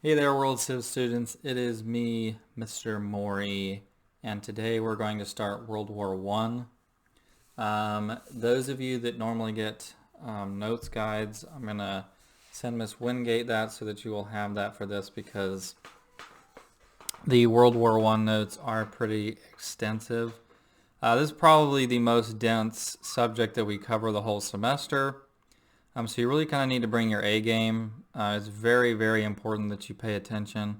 Hey there, World Civ students. It is me, Mr. Mori, and today we're going to start World War One. Those of you that normally get notes guides, I'm going to send Miss Wingate that so that you will have that for this because the World War One notes are pretty extensive. This is probably the most dense subject that we cover the whole semester. So you really kind of need to bring your A game. It's very, very important that you pay attention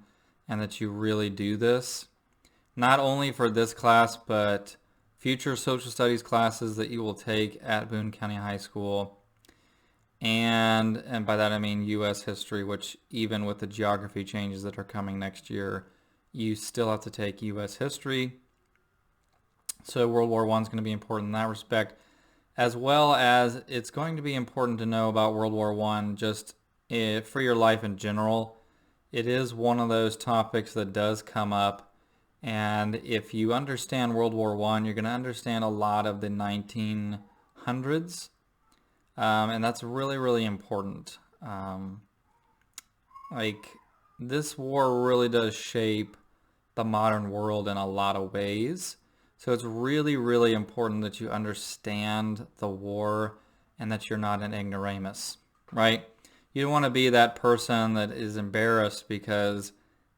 and that you really do this. Not only for this class, but future social studies classes that you will take at Boone County High School. And by that I mean U.S. history, which even with the geography changes that are coming next year, you still have to take U.S. history. So World War I is going to be important in that respect, as well as it's going to be important to know about World War I just for your life in general. It is one of those topics that does come up, and if you understand World War I, you're going to understand a lot of the 1900s, and that's really, really important. This war really does shape the modern world in a lot of ways. So it's really, really important that you understand the war and that you're not an ignoramus, right? You don't want to be that person that is embarrassed because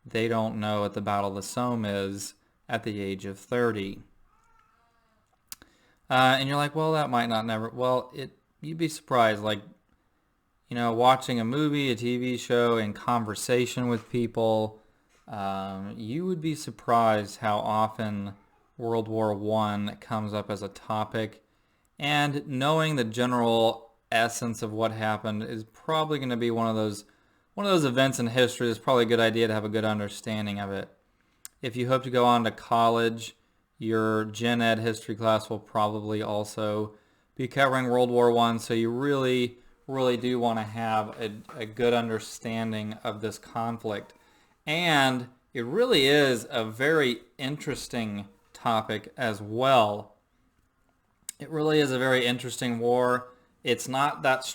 they don't know what the Battle of the Somme is at the age of 30. And you're like, well, that might not never, well, you'd be surprised, watching a movie, a TV show, in conversation with people, you would be surprised how often World War I comes up as a topic, and knowing the general essence of what happened is probably going to be one of those events in history. It's probably a good idea to have a good understanding of it. If you hope to go on to college, your Gen Ed history class will probably also be covering World War I, so you really, really do want to have a good understanding of this conflict. And it really is a very interesting topic as well. It really is a very interesting war. It's not that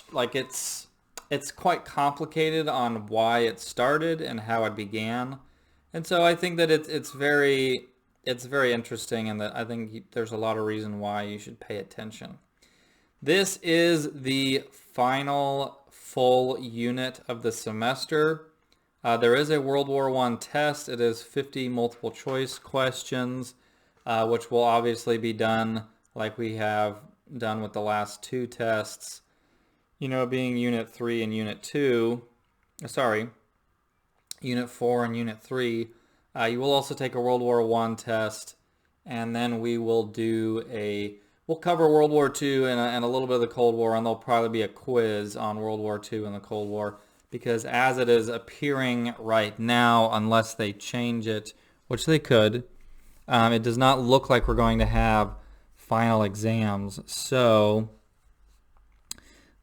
it's quite complicated on why it started and how it began, and so I think that it's very interesting, and that I think there's a lot of reason why you should pay attention. This is the final full unit of the semester. There is a World War I test. It is 50 multiple choice questions, which will obviously be done like we have done with the last two tests, being Unit 3 and Unit 2, Unit 4 and Unit 3. You will also take a World War I test, and then we'll cover World War II and a little bit of the Cold War, and there'll probably be a quiz on World War II and the Cold War, because as it is appearing right now, unless they change it, which they could, it does not look like we're going to have final exams. So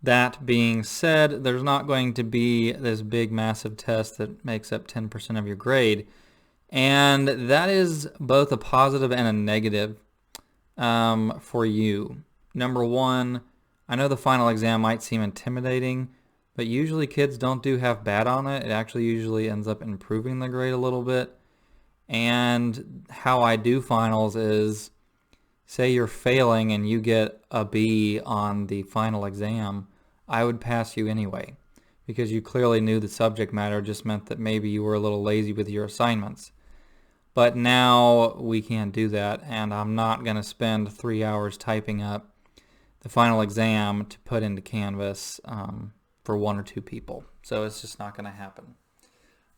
that being said, there's not going to be this big massive test that makes up 10% of your grade. And that is both a positive and a negative for you. Number one, I know the final exam might seem intimidating, but usually kids don't do half bad on it. It actually usually ends up improving the grade a little bit. And how I do finals is, say you're failing and you get a B on the final exam, I would pass you anyway, because you clearly knew the subject matter, just meant that maybe you were a little lazy with your assignments. But now we can't do that, and I'm not going to spend 3 hours typing up the final exam to put into Canvas for one or two people. So it's just not going to happen.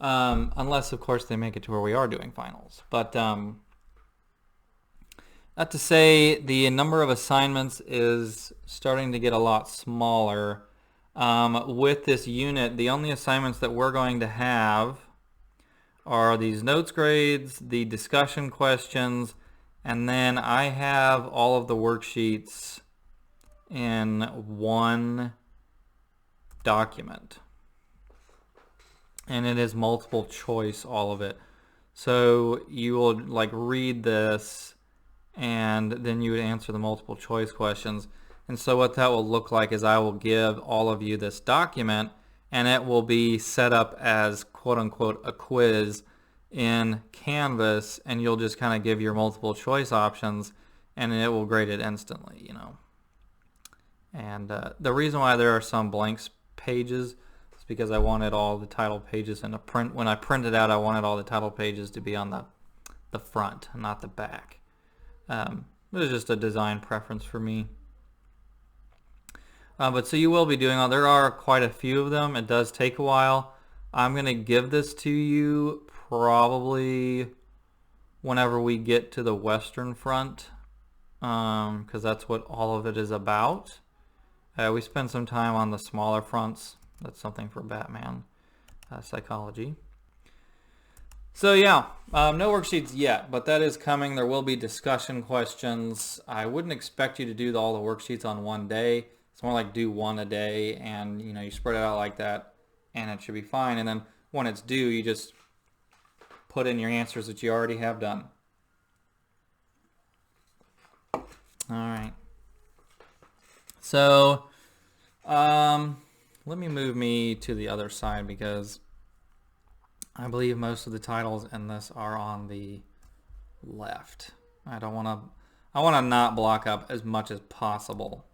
Unless, of course, they make it to where we are doing finals. But not to say the number of assignments is starting to get a lot smaller. With this unit, the only assignments that we're going to have are these notes grades, the discussion questions, and then I have all of the worksheets in one document. And it is multiple choice, all of it. So you will read this, and then you would answer the multiple choice questions. And so what that will look like is I will give all of you this document, and it will be set up as quote unquote a quiz in Canvas, and you'll just kind of give your multiple choice options and it will grade it instantly, you know. And the reason why there are some blank pages is because I wanted all the title pages in the print. When I printed out, I wanted all the title pages to be on the front, not the back. It was just a design preference for me. But so you will be doing all, there are quite a few of them. It does take a while. I'm going to give this to you probably whenever we get to the Western Front, because that's what all of it is about. We spend some time on the smaller fronts. That's something for Batman psychology. So yeah, no worksheets yet, but that is coming. There will be discussion questions. I wouldn't expect you to do all the worksheets on one day. It's more like do one a day, and you know, you spread it out like that and it should be fine. And then when it's due, you just put in your answers that you already have done. All right. So let me move me to the other side because I believe most of the titles in this are on the left. I want to not block up as much as possible.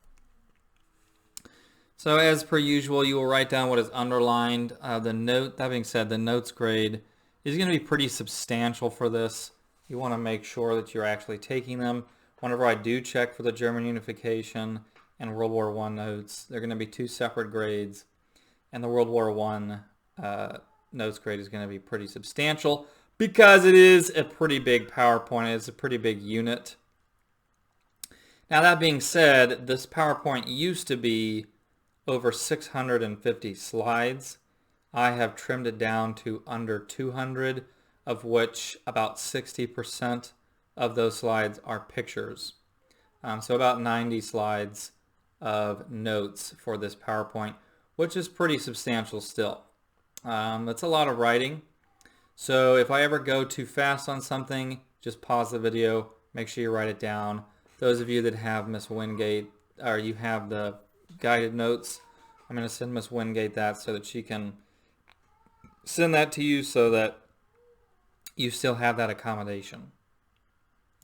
So as per usual, you will write down what is underlined. That being said, the notes grade is going to be pretty substantial for this. You want to make sure that you're actually taking them. Whenever I do check for the German unification and World War I notes, they're going to be two separate grades. And the World War I notes grade is going to be pretty substantial because it is a pretty big PowerPoint. It's a pretty big unit. Now that being said, this PowerPoint used to be over 650 slides. I have trimmed it down to under 200, of which about 60% of those slides are pictures. So about 90 slides of notes for this PowerPoint, which is pretty substantial still. It's a lot of writing. So if I ever go too fast on something, just pause the video, make sure you write it down. Those of you that have Miss Wingate, or you have the guided notes, I'm going to send Miss Wingate that so that she can send that to you so that you still have that accommodation.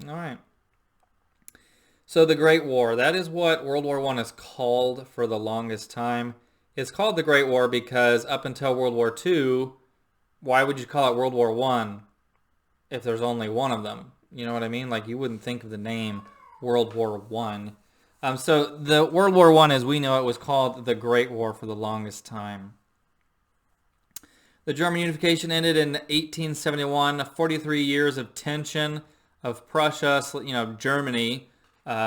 All right. So the Great War, that is what World War I is called for the longest time. It's called the Great War because up until World War II, why would you call it World War I if there's only one of them? You know what I mean? Like, you wouldn't think of the name World War I. So the World War I, as we know it, was called the Great War for the longest time. The German unification ended in 1871, 43 years of tension of Prussia, Germany,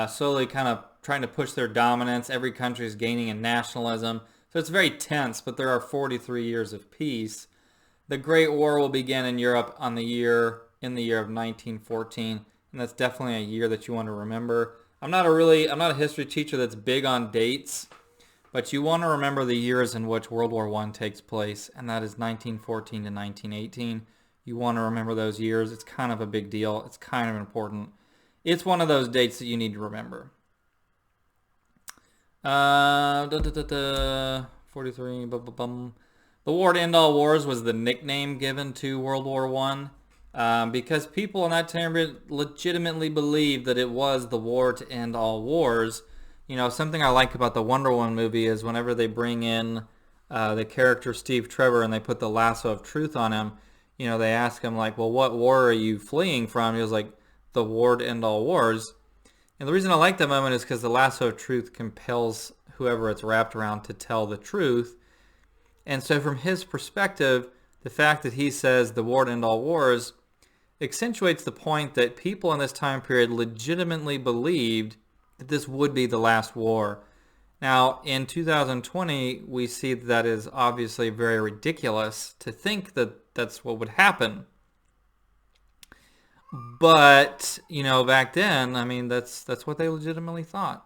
slowly kind of trying to push their dominance. Every country is gaining in nationalism. So it's very tense, but there are 43 years of peace. The Great War will begin in Europe in the year of 1914, and that's definitely a year that you want to remember. I'm not a history teacher that's big on dates, but you want to remember the years in which World War I takes place, and that is 1914 to 1918. You want to remember those years. It's kind of a big deal. It's kind of important. It's one of those dates that you need to remember. 43. The war to end all wars was the nickname given to World War I because people in that time legitimately believed that it was the war to end all wars. You know, something I like about the Wonder Woman movie is whenever they bring in the character Steve Trevor and they put the lasso of truth on him, you know, they ask him like, well, what war are you fleeing from? He was like, the war to end all wars. And the reason I like that moment is because the lasso of truth compels whoever it's wrapped around to tell the truth. And so from his perspective, the fact that he says the war to end all wars accentuates the point that people in this time period legitimately believed that this would be the last war. Now, in 2020, we see that is obviously very ridiculous to think that that's what would happen. But, you know, back then, I mean, that's what they legitimately thought.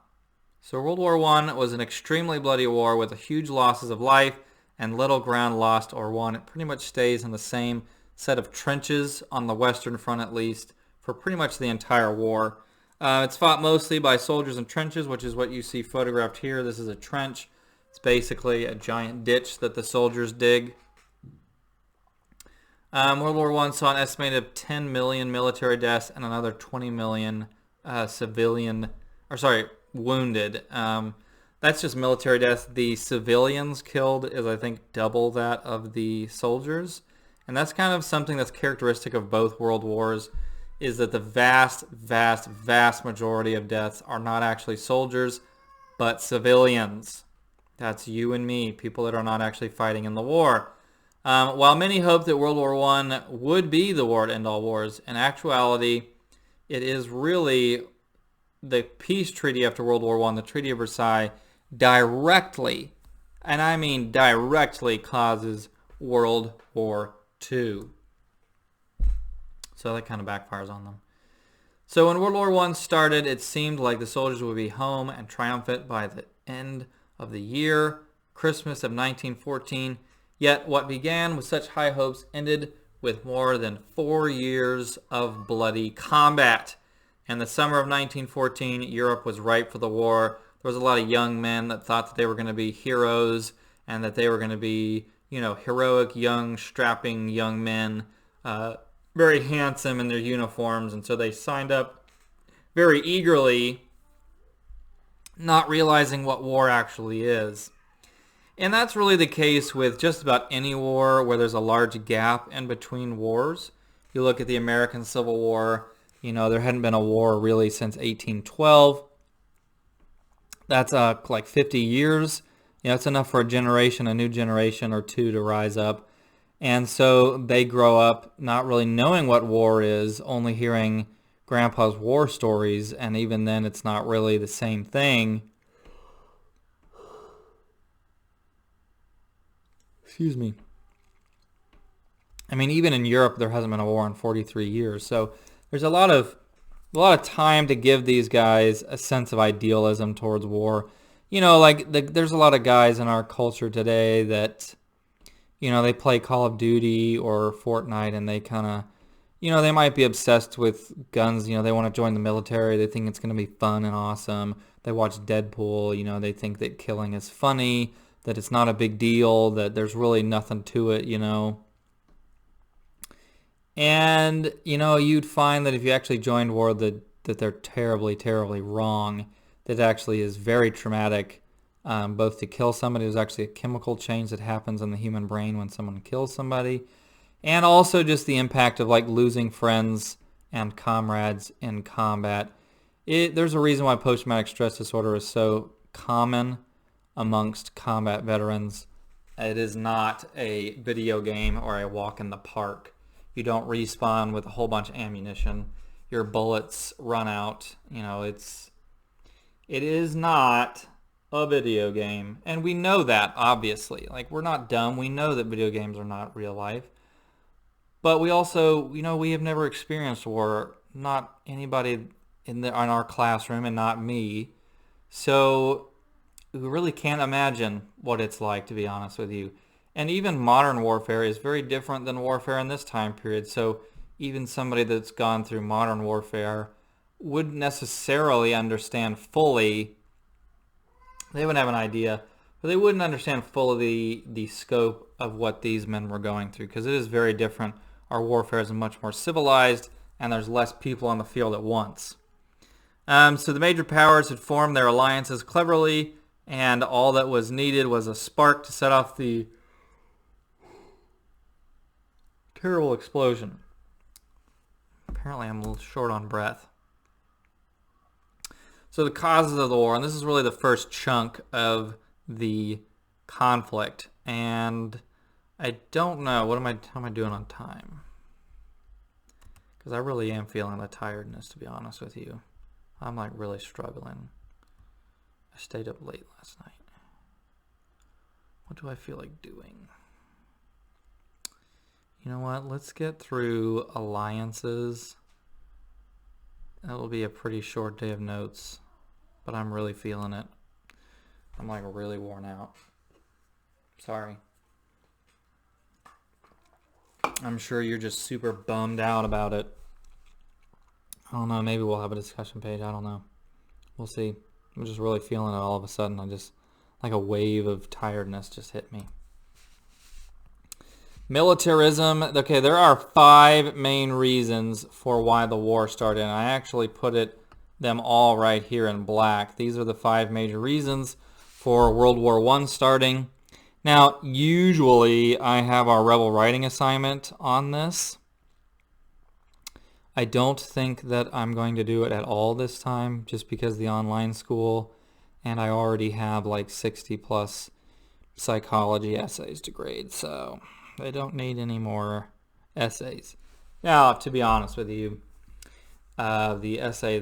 So World War I was an extremely bloody war with huge losses of life and little ground lost or won. It pretty much stays in the same set of trenches on the Western Front, at least, for pretty much the entire war. It's fought mostly by soldiers in trenches, which is what you see photographed here. This is a trench It's basically a giant ditch that the soldiers dig. World War I saw an estimated 10 million military deaths and another 20 million wounded. That's just military deaths. The civilians killed is, I think, double that of the soldiers. And that's kind of something that's characteristic of both world wars, is that the vast, vast, vast majority of deaths are not actually soldiers, but civilians. That's you and me, people that are not actually fighting in the war. While many hoped that World War I would be the war to end all wars, in actuality, it is really the peace treaty after World War I, the Treaty of Versailles, directly, and I mean directly, causes World War II. So that kind of backfires on them. So when World War I started, it seemed like the soldiers would be home and triumphant by the end of the year, Christmas of 1914. Yet what began with such high hopes ended with more than 4 years of bloody combat. In the summer of 1914, Europe was ripe for the war. There was a lot of young men that thought that they were going to be heroes and that they were going to be, heroic, young, strapping young men, very handsome in their uniforms. And so they signed up very eagerly, not realizing what war actually is. And that's really the case with just about any war where there's a large gap in between wars. You look at the American Civil War, there hadn't been a war really since 1812. That's like 50 years. It's enough for a new generation or two to rise up. And so they grow up not really knowing what war is, only hearing Grandpa's war stories, and even then it's not really the same thing. Excuse me. I mean, even in Europe, there hasn't been a war in 43 years. So there's a lot of time to give these guys a sense of idealism towards war. There's a lot of guys in our culture today that, they play Call of Duty or Fortnite, and they kind of, they might be obsessed with guns. They want to join the military. They think it's going to be fun and awesome. They watch Deadpool. They think that killing is funny, that it's not a big deal, that there's really nothing to it, And, you'd find that if you actually joined war, that they're terribly, terribly wrong. That actually is very traumatic, both to kill somebody. There's actually a chemical change that happens in the human brain when someone kills somebody. And also just the impact of losing friends and comrades in combat. There's a reason why post-traumatic stress disorder is so common amongst combat veterans. It is not a video game or a walk in the park. You don't respawn with a whole bunch of ammunition. Your bullets run out. It is not a video game. And we know that, obviously. We're not dumb. We know that video games are not real life. But we also, we have never experienced war. Not anybody in our classroom, and not me. So we really can't imagine what it's like, to be honest with you. And even modern warfare is very different than warfare in this time period. So even somebody that's gone through modern warfare wouldn't necessarily understand fully. They would have an idea, but they wouldn't understand fully the scope of what these men were going through, because it is very different. Our warfare is much more civilized, and there's less people on the field at once. So the major powers had formed their alliances cleverly, and all that was needed was a spark to set off the terrible explosion. Apparently I'm a little short on breath. So the causes of the war, and this is really the first chunk of the conflict. And I don't know, how am I doing on time? Because I really am feeling the tiredness, to be honest with you. I'm really struggling. I stayed up late last night. What do I feel like doing? You know what? Let's get through alliances. That'll be a pretty short day of notes, but I'm really feeling it. I'm really worn out. Sorry. I'm sure you're just super bummed out about it. I don't know. Maybe we'll have a discussion page. I don't know. We'll see. I'm just really feeling it all of a sudden. like a wave of tiredness just hit me. Militarism. Okay, there are 5 main reasons for why the war started. And I actually put them all right here in black. These are the 5 major reasons for World War I starting. Now, usually I have our rebel writing assignment on this. I don't think that I'm going to do it at all this time, just because the online school, and I already have like 60 plus psychology essays to grade, so I don't need any more essays. Now, to be honest with you, the essay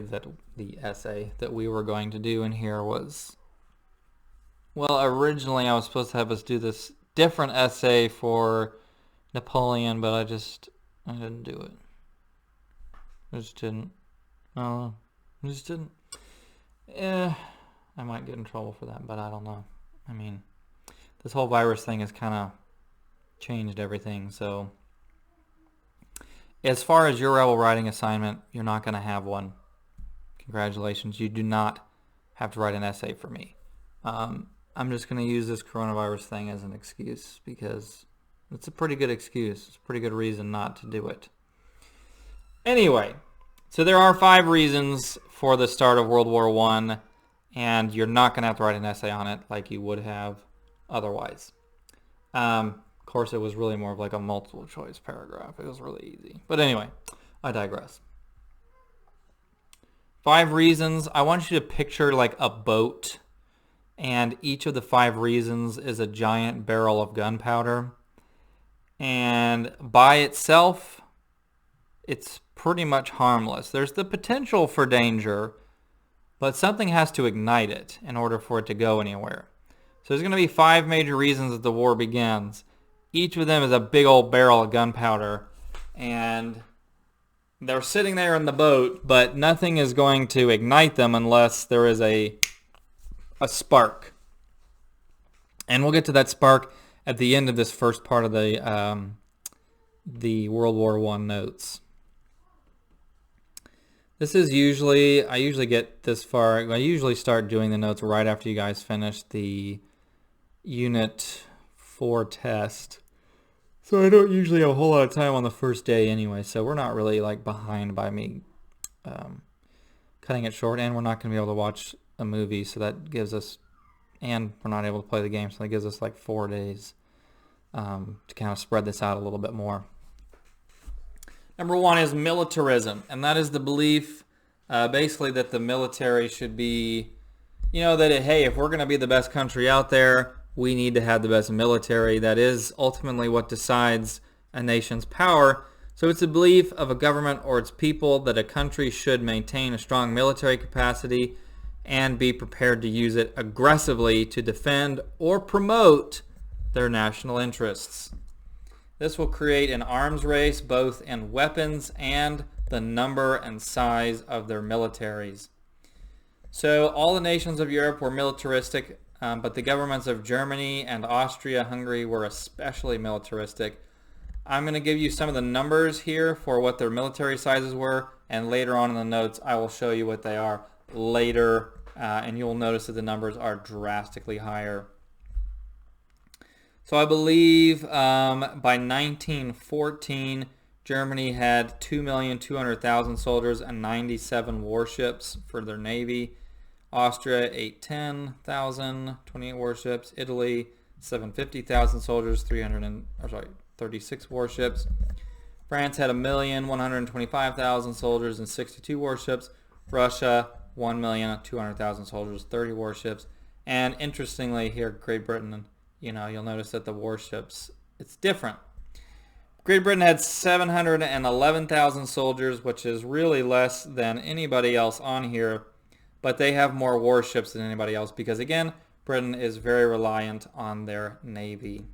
that we were going to do in here was, well, originally I was supposed to have us do this different essay for Napoleon, but I didn't do it. I just didn't. I just didn't. I might get in trouble for that, but I don't know. I mean, this whole virus thing has kind of changed everything, so as far as your rebel writing assignment, you're not going to have one. Congratulations. You do not have to write an essay for me. I'm just going to use this coronavirus thing as an excuse because it's a pretty good excuse. It's a pretty good reason not to do it. Anyway, so there are 5 reasons for the start of World War I, and you're not going to have to write an essay on it like you would have otherwise. Of course, it was really more of like a multiple choice paragraph. It was really easy. But anyway, I digress. 5 reasons. I want you to picture like a boat, and each of the 5 reasons is a giant barrel of gunpowder. And by itself, it's pretty much harmless. There's the potential for danger, but something has to ignite it in order for it to go anywhere. So there's going to be 5 major reasons that the war begins. Each of them is a big old barrel of gunpowder, and they're sitting there in the boat, but nothing is going to ignite them unless there is a spark. And we'll get to that spark at the end of this first part of the World War I notes. This is usually, I usually get this far, I usually start doing the notes right after you guys finish the Unit 4 test. So I don't usually have a whole lot of time on the first day anyway, so we're not really like behind by me cutting it short, and we're not going to be able to watch a movie, so that gives us, and we're not able to play the game, so that gives us like 4 days to kind of spread this out a little bit more. Number 1 is militarism, and that is the belief basically that the military should be, that hey, if we're going to be the best country out there, we need to have the best military. That is ultimately what decides a nation's power. So it's a belief of a government or its people that a country should maintain a strong military capacity and be prepared to use it aggressively to defend or promote their national interests. This will create an arms race both in weapons and the number and size of their militaries. So all the nations of Europe were militaristic, but the governments of Germany and Austria-Hungary were especially militaristic. I'm going to give you some of the numbers here for what their military sizes were, and later on in the notes I will show you what they are later, and you'll notice that the numbers are drastically higher. So I believe by 1914, Germany had 2,200,000 soldiers and 97 warships for their navy. Austria, 810,000, 28 warships. Italy, 750,000 soldiers, 36 warships. France had 1,125,000 soldiers and 62 warships. Russia, 1,200,000 soldiers, 30 warships. And interestingly here, Great Britain, you'll notice that the warships, it's different. Great Britain had 711,000 soldiers, which is really less than anybody else on here, but they have more warships than anybody else because, again, Britain is very reliant on their navy.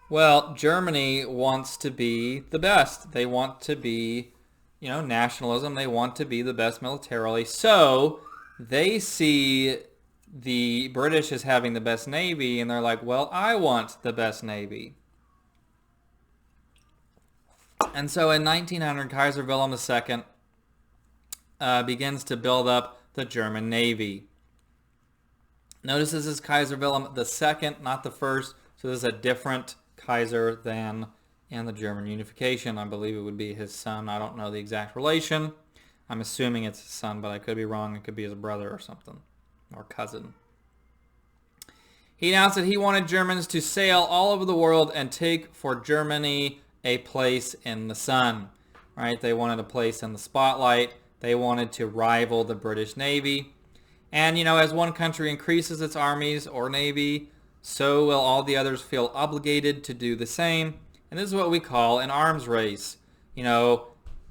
Well, Germany wants to be the best. They want to be, nationalism. They want to be the best militarily. So they see the British as having the best navy, and they're like, well, I want the best navy. And so in 1900, Kaiser Wilhelm II begins to build up the German Navy. Notice this is Kaiser Wilhelm II, not the first. So this is a different Kaiser than in the German unification. I believe it would be his son. I don't know the exact relation. I'm assuming it's his son, but I could be wrong. It could be his brother or something, or cousin. He announced that he wanted Germans to sail all over the world and take for Germany a place in the sun. Right? They wanted a place in the spotlight. They wanted to rival the British Navy. And, as one country increases its armies or navy, so will all the others feel obligated to do the same. And this is what we call an arms race.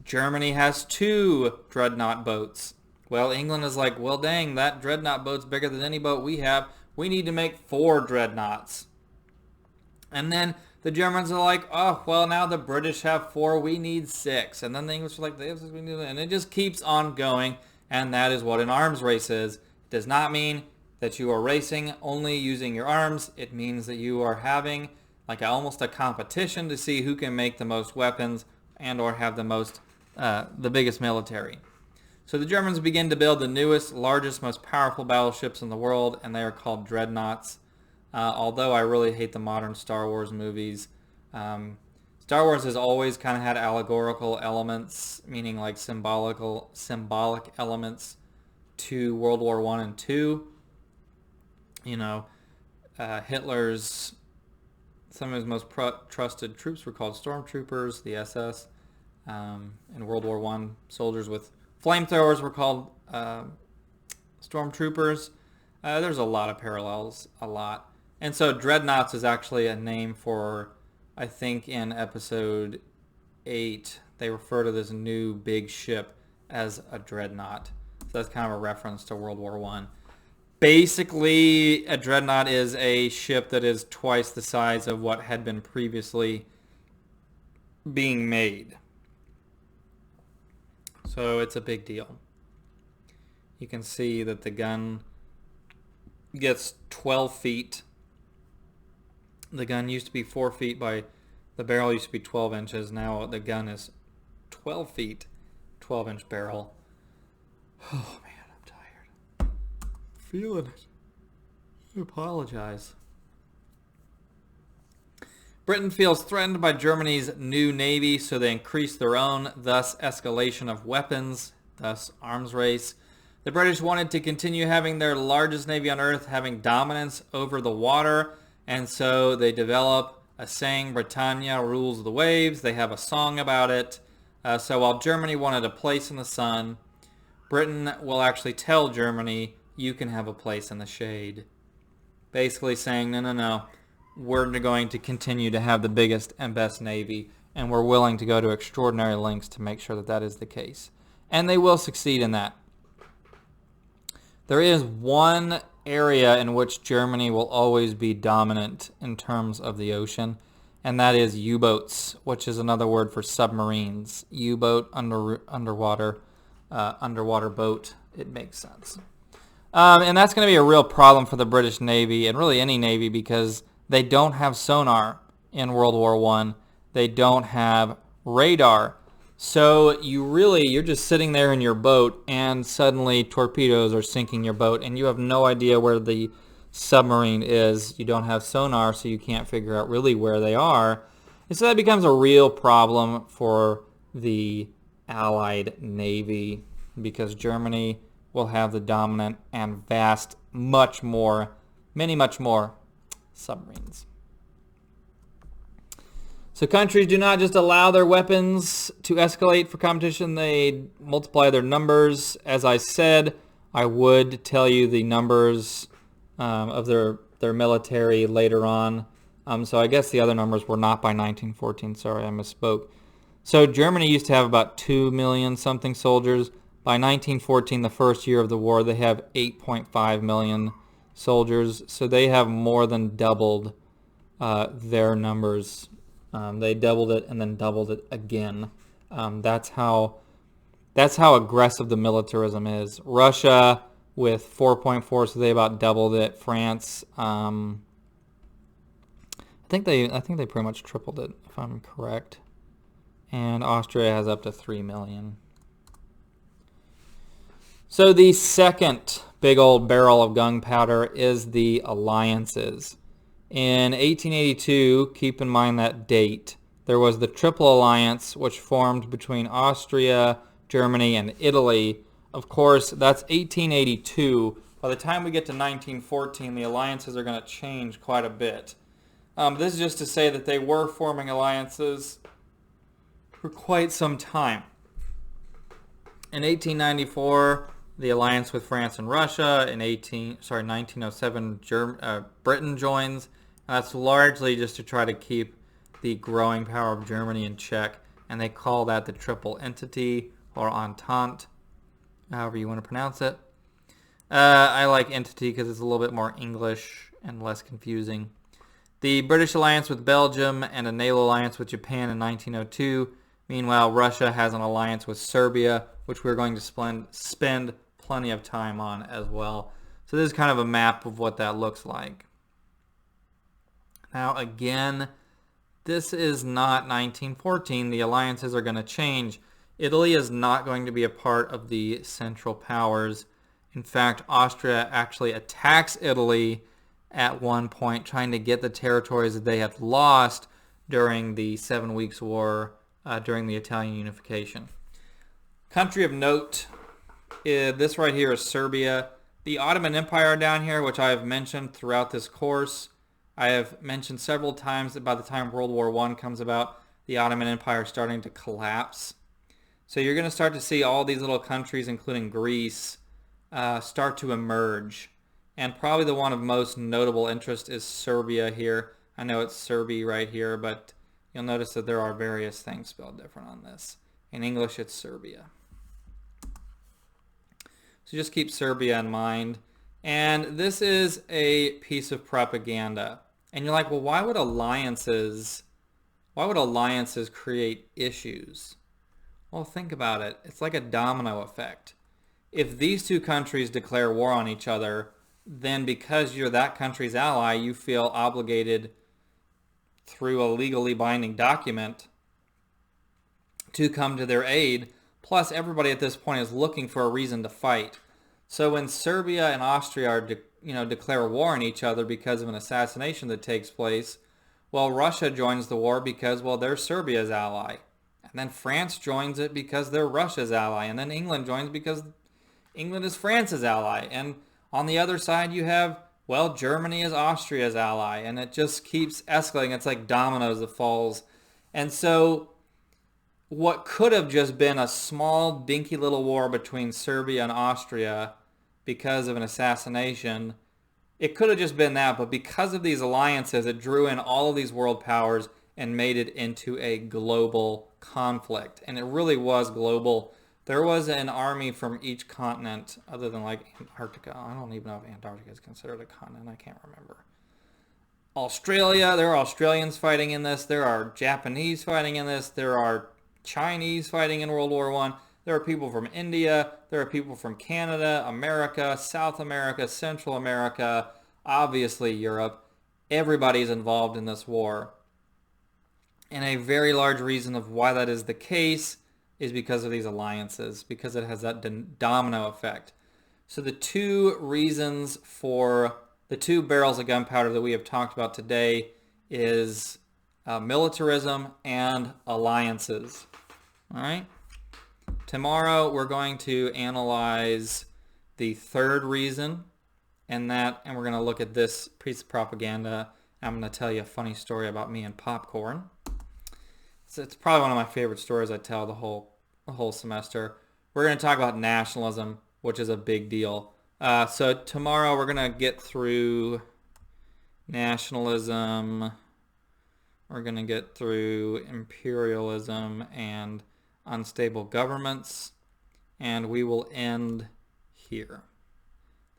Germany has 2 dreadnought boats. Well, England is like, well, dang, that dreadnought boat's bigger than any boat we have. We need to make 4 dreadnoughts. And then the Germans are like, oh, well, now the British have 4. We need 6. And then the English are like, and it just keeps on going. And that is what an arms race is. It does not mean that you are racing only using your arms. It means that you are having almost a competition to see who can make the most weapons and or have the biggest military. So the Germans begin to build the newest, largest, most powerful battleships in the world, and they are called dreadnoughts. Although I really hate the modern Star Wars movies. Star Wars has always kind of had allegorical elements, meaning like symbolic elements to World War I and II. Hitler's, some of his most trusted troops were called stormtroopers, the SS. In World War I, soldiers with flamethrowers were called stormtroopers. There's a lot of parallels, a lot. And so dreadnoughts is actually a name for, I think in episode 8, they refer to this new big ship as a dreadnought. So that's kind of a reference to World War I. Basically, a dreadnought is a ship that is twice the size of what had been previously being made. So it's a big deal. You can see that the gun gets 12 feet. The gun used to be 4 feet the barrel used to be 12 inches. Now the gun is 12 feet, 12-inch barrel. Oh man, I'm tired. Feeling it. I apologize. Britain feels threatened by Germany's new navy, so they increase their own, thus escalation of weapons, thus arms race. The British wanted to continue having their largest navy on earth, having dominance over the water, and so they develop a saying, Britannia rules the waves. They have a song about it. So while Germany wanted a place in the sun, Britain will actually tell Germany, you can have a place in the shade. Basically saying, no. We're going to continue to have the biggest and best navy, and we're willing to go to extraordinary lengths to make sure that that is the case. And they will succeed in that. There is one area in which Germany will always be dominant in terms of the ocean, and that is U-boats, which is another word for submarines. U-boat, underwater boat. It makes sense. And that's going to be a real problem for the British Navy, and really any Navy, because they don't have sonar in World War I. They don't have radar. So you're just sitting there in your boat and suddenly torpedoes are sinking your boat and you have no idea where the submarine is. You don't have sonar, so you can't figure out really where they are. And so that becomes a real problem for the Allied Navy because Germany will have the dominant and vast, much more submarines. So countries do not just allow their weapons to escalate for competition, they multiply their numbers. As I said, I would tell you the numbers of their military later on. So I guess the other numbers were not by 1914. Sorry, I misspoke. So Germany used to have about 2 million something soldiers. By 1914, the first year of the war, they have 8.5 million soldiers. So they have more than doubled their numbers. They doubled it and then doubled it again. That's how aggressive the militarism is. Russia with 4.4, so they about doubled it. France, I think they pretty much tripled it, if I'm correct. And Austria has up to 3 million. So the second big old barrel of gunpowder is the alliances. In 1882, keep in mind that date, there was the Triple Alliance, which formed between Austria, Germany, and Italy. Of course, that's 1882. By the time we get to 1914, the alliances are going to change quite a bit. This is just to say that they were forming alliances for quite some time. In 1894, the alliance with France and Russia. In 1907, Britain joins. That's largely just to try to keep the growing power of Germany in check, and they call that the Triple Entity or Entente, however you want to pronounce it. I like entity because it's a little bit more English and less confusing. The British alliance with Belgium and a naval alliance with Japan in 1902. Meanwhile, Russia has an alliance with Serbia, which we're going to spend plenty of time on as well. So this is kind of a map of what that looks like. Now again, this is not 1914. The alliances are going to change. Italy is not going to be a part of the Central Powers. In fact, Austria actually attacks Italy at one point, trying to get the territories that they had lost during the 7 Weeks' War, during the Italian unification. Country of note, this right here is Serbia. The Ottoman Empire down here, which I have mentioned throughout this course. I have mentioned several times that by the time World War I comes about, the Ottoman Empire is starting to collapse. So you're going to start to see all these little countries, including Greece, start to emerge. And probably the one of most notable interest is Serbia here. I know it's Serbia right here, but you'll notice that there are various things spelled different on this. In English, it's Serbia. So just keep Serbia in mind. And this is a piece of propaganda. And you're like, well, why would alliances create issues? Well, think about it. It's like a domino effect. If these two countries declare war on each other, then because you're that country's ally, you feel obligated through a legally binding document to come to their aid. Plus, everybody at this point is looking for a reason to fight. So when Serbia and Austria declare war on each other because of an assassination that takes place, well, Russia joins the war because, well, they're Serbia's ally. And then France joins it because they're Russia's ally. And then England joins because England is France's ally. And on the other side, you have, well, Germany is Austria's ally. And it just keeps escalating. It's like dominoes that falls. And so what could have just been a small, dinky little war between Serbia and Austria because of an assassination, it could have just been that. But because of these alliances, it drew in all of these world powers and made it into a global conflict. And it really was global. There was an army from each continent, other than like Antarctica. I don't even know if Antarctica is considered a continent. I can't remember. Australia, there are Australians fighting in this. There are Japanese fighting in this. There are Chinese fighting in World War I. There are people from India. There are people from Canada, America, South America, Central America, obviously Europe. Everybody's involved in this war. And a very large reason of why that is the case is because of these alliances, because it has that domino effect. So the two reasons for the two barrels of gunpowder that we have talked about today is militarism and alliances. All right. Tomorrow we're going to analyze the third reason, and we're going to look at this piece of propaganda. I'm going to tell you a funny story about me and popcorn. It's probably one of my favorite stories I tell the whole semester. We're going to talk about nationalism, which is a big deal. So tomorrow we're going to get through nationalism. We're going to get through imperialism and unstable governments, and we will end here.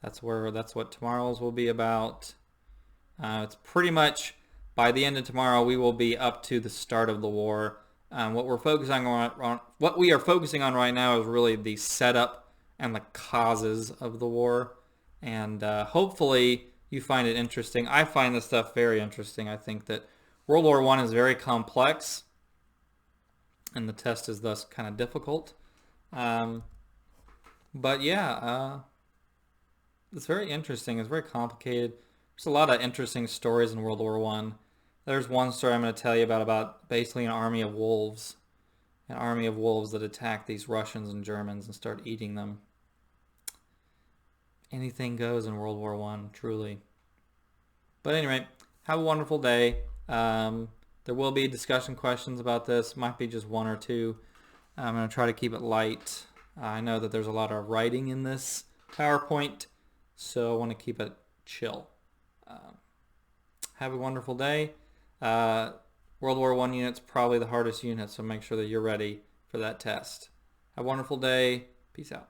That's what tomorrow's will be about. It's pretty much by the end of tomorrow we will be up to the start of the war. What we are focusing on right now is really the setup and the causes of the war, and hopefully you find it interesting. I find this stuff very interesting. I think that World War I is very complex, and the test is thus kind of difficult. But yeah, it's very interesting. It's very complicated. There's a lot of interesting stories in World War One. There's one story I'm going to tell you about basically an army of wolves that attack these Russians and Germans and start eating them. Anything goes in World War One, truly. But anyway, have a wonderful day. There will be discussion questions about this. Might be just one or two. I'm going to try to keep it light. I know that there's a lot of writing in this PowerPoint, so I want to keep it chill. Have a wonderful day. World War I unit's probably the hardest unit, so make sure that you're ready for that test. Have a wonderful day. Peace out.